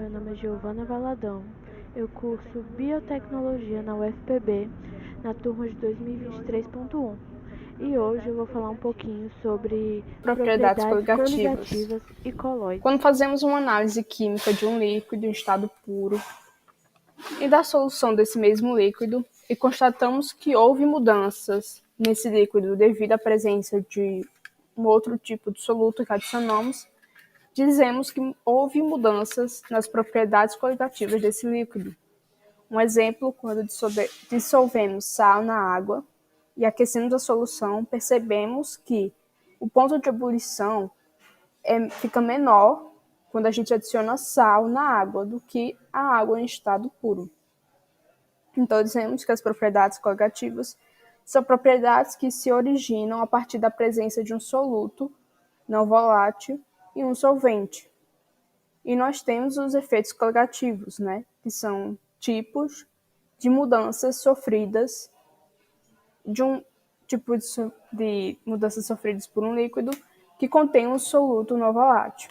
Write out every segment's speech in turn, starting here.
meu nome é Giovana Valadão. Eu curso Biotecnologia na UFPB, na turma de 2023.1. E hoje eu vou falar um pouquinho sobre Propriedades propriedades coligativas. coligativas e colóides. Quando fazemos uma análise química de um líquido em estado puro e da solução desse mesmo líquido e constatamos que houve mudanças nesse líquido devido à presença de um outro tipo de soluto que adicionamos, dizemos que houve mudanças nas propriedades coligativas desse líquido. Um exemplo, quando dissolvemos sal na água e aquecemos a solução, percebemos que o ponto de ebulição fica menor quando a gente adiciona sal na água do que a água em estado puro. Então, dizemos que as propriedades coligativas são propriedades que se originam a partir da presença de um soluto não volátil e um solvente. E nós temos os efeitos coligativos, né? Que são tipos de mudanças sofridas de um tipo de mudanças sofridas por um líquido que contém um soluto não volátil.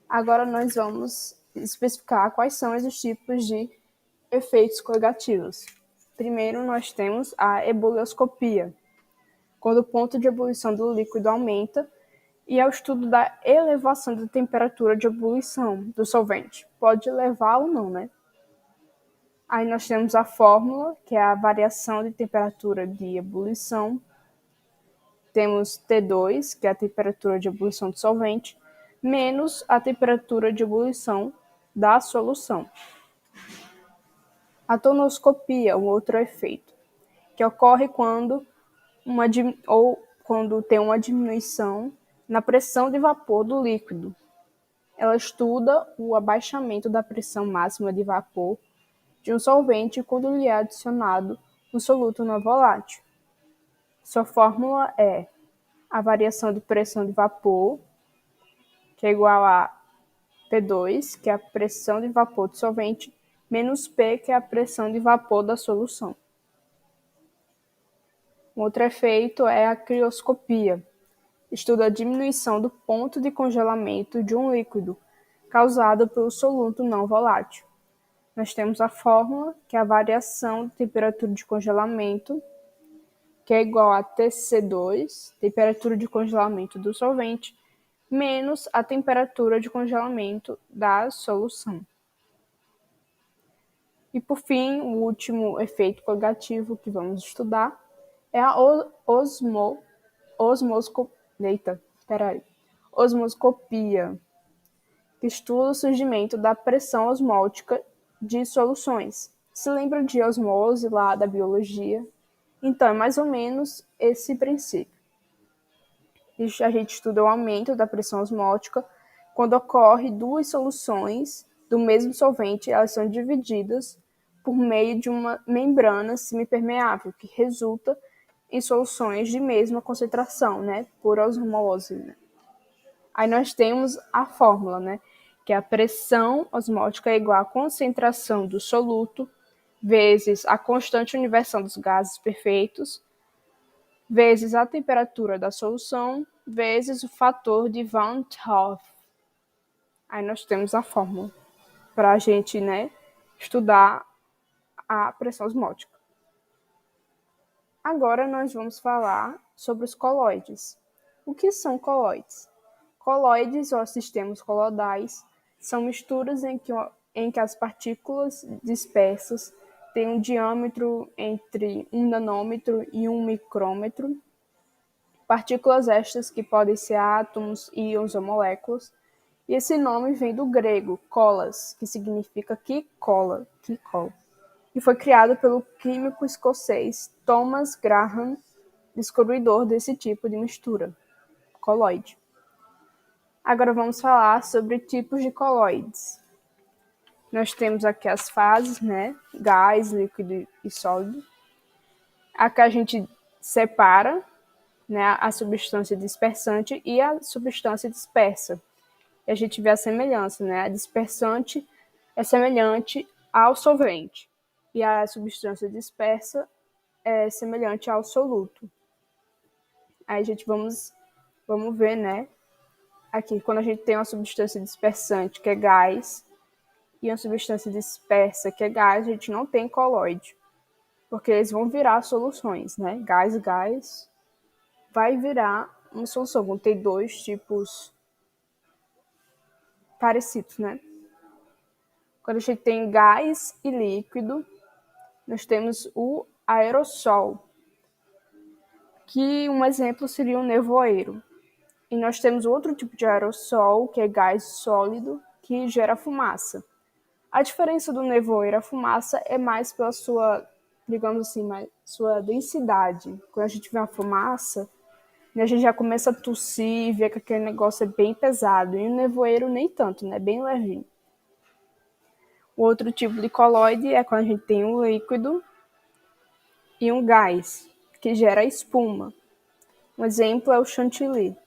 Agora nós vamos especificar quais são esses tipos de efeitos coligativos. Primeiro, nós temos a ebulioscopia, quando o ponto de ebulição do líquido aumenta, e é o estudo da elevação da temperatura de ebulição do solvente. Pode elevar ou não, né? Aí nós temos a fórmula, que é a variação de temperatura de ebulição. Temos T2, que é a temperatura de ebulição do solvente, menos a temperatura de ebulição da solução. A tonoscopia, um outro efeito, que ocorre quando tem uma diminuição na pressão de vapor do líquido. Ela estuda o abaixamento da pressão máxima de vapor de um solvente quando lhe é adicionado um soluto não volátil. Sua fórmula é a variação de pressão de vapor, que é igual a P2, que é a pressão de vapor do solvente, menos P, que é a pressão de vapor da solução. Um outro efeito é a crioscopia. Estuda a diminuição do ponto de congelamento de um líquido, causado pelo soluto não volátil. Nós temos a fórmula, que é a variação de temperatura de congelamento, que é igual a Tc2, temperatura de congelamento do solvente, menos a temperatura de congelamento da solução. E, por fim, o último efeito coligativo que vamos estudar é a osmoscopia, que estuda o surgimento da pressão osmótica de soluções. Se lembra de osmose lá da biologia? Então, é mais ou menos esse princípio. A gente estuda o aumento da pressão osmótica quando ocorre duas soluções do mesmo solvente, elas são divididas por meio de uma membrana semipermeável, que resulta em soluções de mesma concentração, né, por osmose. Né? Aí nós temos a fórmula, né, que a pressão osmótica é igual à concentração do soluto vezes a constante universal dos gases perfeitos, vezes a temperatura da solução, vezes o fator de Van 't Hoff. Aí nós temos a fórmula para a gente, né, estudar a pressão osmótica. Agora nós vamos falar sobre os colóides. O que são colóides? Colóides, ou sistemas coloidais, são misturas em que as partículas dispersas têm um diâmetro entre 1 nanômetro e 1 micrômetro. Partículas estas que podem ser átomos, íons ou moléculas. E esse nome vem do grego kolas, que significa que cola. E foi criado pelo químico escocês Thomas Graham, descobridor desse tipo de mistura, colóide. Agora vamos falar sobre tipos de colóides. Nós temos aqui as fases, né? Gás, líquido e sólido. Aqui a gente separa, né, a substância dispersante e a substância dispersa. E a gente vê a semelhança, né? A dispersante é semelhante ao solvente e a substância dispersa é semelhante ao soluto. Aí a gente vamos ver, né? Aqui, quando a gente tem uma substância dispersante, que é gás, e uma substância dispersa, que é gás, a gente não tem coloide, porque eles vão virar soluções, né? Gás vai virar uma solução, vão ter dois tipos parecidos, né? Quando a gente tem gás e líquido, nós temos o aerossol, que um exemplo seria um nevoeiro. E nós temos outro tipo de aerossol, que é gás sólido, que gera fumaça. A diferença do nevoeiro e a fumaça é mais pela sua, digamos assim, mais, sua densidade. Quando a gente vê uma fumaça, a gente já começa a tossir, vê que aquele negócio é bem pesado. E o nevoeiro nem tanto, né? Bem levinho. O outro tipo de colóide é quando a gente tem um líquido e um gás, que gera espuma. Um exemplo é o chantilly.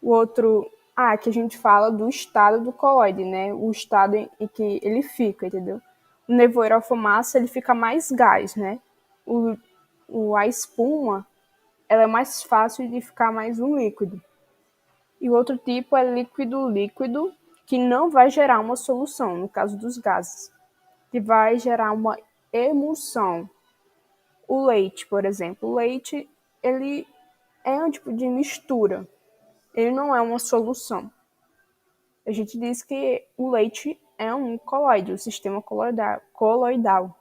O outro, que a gente fala do estado do colóide, né? O estado em que ele fica, entendeu? O nevoeiro, a fumaça, ele fica mais gás, né? A espuma, ela é mais fácil de ficar mais um líquido. E o outro tipo é líquido-líquido, que não vai gerar uma solução, no caso dos gases, que vai gerar uma emulsão. O leite, por exemplo. O leite, ele é um tipo de mistura. Ele não é uma solução. A gente diz que o leite é um colóide, o sistema coloidal.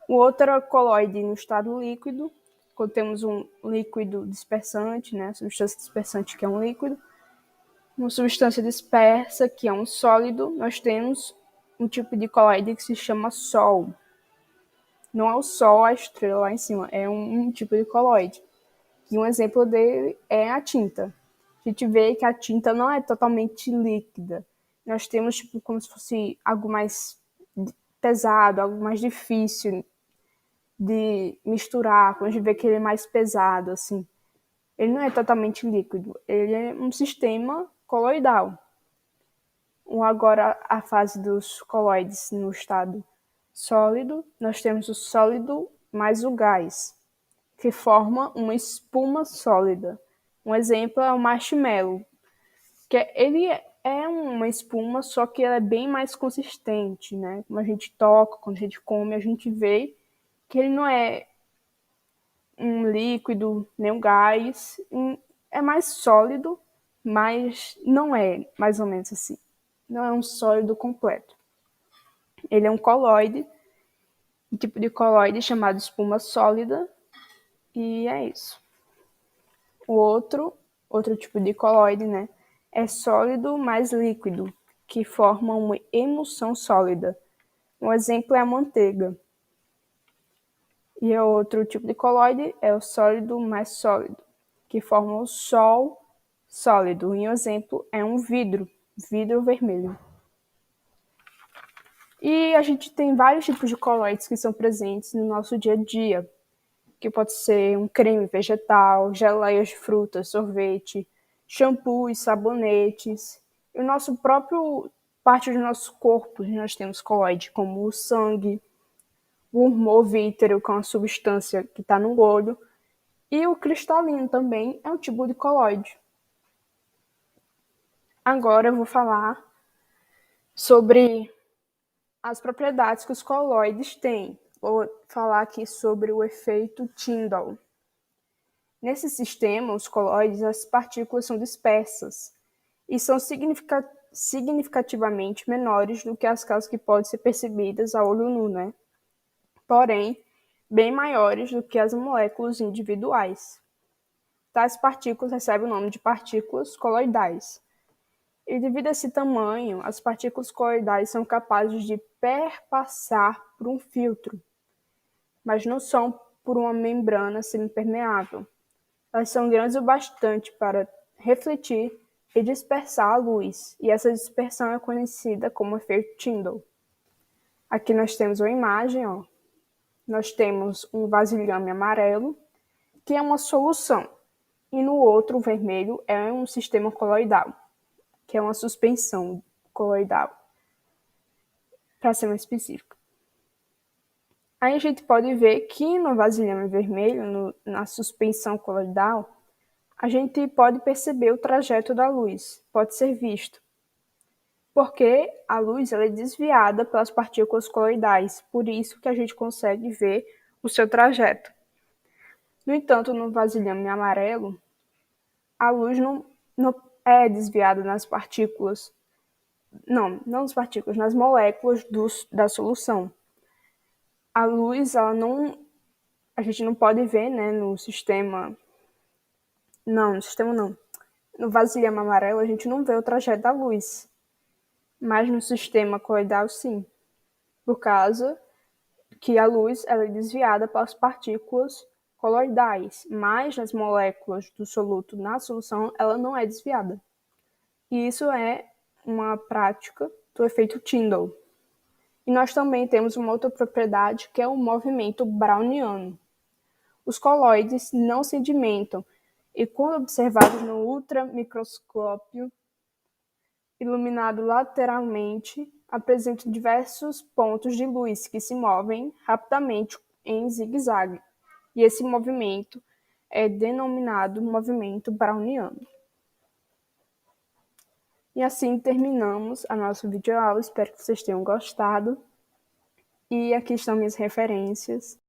O outro colóide no estado líquido, quando temos um líquido dispersante, né, substância dispersante que é um líquido, uma substância dispersa que é um sólido, nós temos um tipo de colóide que se chama Sol. Não é o Sol, a estrela lá em cima, é um tipo de colóide. E um exemplo dele é a tinta. A gente vê que a tinta não é totalmente líquida. Nós temos tipo como se fosse algo mais pesado, algo mais difícil de misturar. Quando a gente vê que ele é mais pesado, assim, ele não é totalmente líquido. Ele é um sistema coloidal. Agora, a fase dos colóides no estado sólido, nós temos o sólido mais o gás, que forma uma espuma sólida. Um exemplo é o marshmallow, que ele é uma espuma, só que ela é bem mais consistente, né? Quando a gente toca, quando a gente come, a gente vê que ele não é um líquido, nem um gás, é mais sólido, mas não é mais ou menos assim. Não é um sólido completo. Ele é um colóide, um tipo de colóide chamado espuma sólida, e é isso. O outro tipo de colóide, né, é sólido mais líquido, que forma uma emulsão sólida. Um exemplo é a manteiga. E o outro tipo de colóide é o sólido mais sólido, que forma o sol sólido. E um exemplo é um vidro vermelho. E a gente tem vários tipos de colóides que são presentes no nosso dia a dia, que pode ser um creme vegetal, geleias de frutas, sorvete, shampoos, sabonetes. E o nosso próprio parte do nosso corpo, nós temos colóide, como o sangue, o humor vítero, que é uma substância que está no olho, e o cristalino também é um tipo de colóide. Agora eu vou falar sobre as propriedades que os colóides têm. Vou falar aqui sobre o efeito Tyndall. Nesse sistema, os colóides, as partículas são dispersas e são significativamente menores do que aquelas que podem ser percebidas a olho nu, né? Porém, bem maiores do que as moléculas individuais. Tais partículas recebem o nome de partículas coloidais. E devido a esse tamanho, as partículas coloidais são capazes de perpassar por um filtro, mas não são por uma membrana semipermeável. Elas são grandes o bastante para refletir e dispersar a luz, e essa dispersão é conhecida como efeito Tyndall. Aqui nós temos uma imagem, ó. Nós temos um vasilhame amarelo, que é uma solução, e no outro, o vermelho, é um sistema coloidal, que é uma suspensão coloidal, para ser mais específico. Aí a gente pode ver que no vasilhame vermelho, na suspensão coloidal, a gente pode perceber o trajeto da luz, pode ser visto. porque a luz ela é desviada pelas partículas coloidais, por isso que a gente consegue ver o seu trajeto. No entanto, no vasilhame amarelo, a luz não é desviada nas partículas, não nas partículas, nas moléculas da solução. A luz, a gente não pode ver, né, no sistema não. No vasilhame amarelo, a gente não vê o trajeto da luz, mas no sistema coloidal, sim, por causa que a luz ela é desviada pelas partículas coloidais, mas nas moléculas do soluto na solução, ela não é desviada. E isso é uma prática do efeito Tyndall. E nós também temos uma outra propriedade, que é o movimento browniano. Os coloides não sedimentam, e quando observados no ultramicroscópio, iluminado lateralmente, apresentam diversos pontos de luz que se movem rapidamente em zigue-zague. E esse movimento é denominado movimento browniano. E assim terminamos a nossa videoaula. Espero que vocês tenham gostado. E aqui estão minhas referências.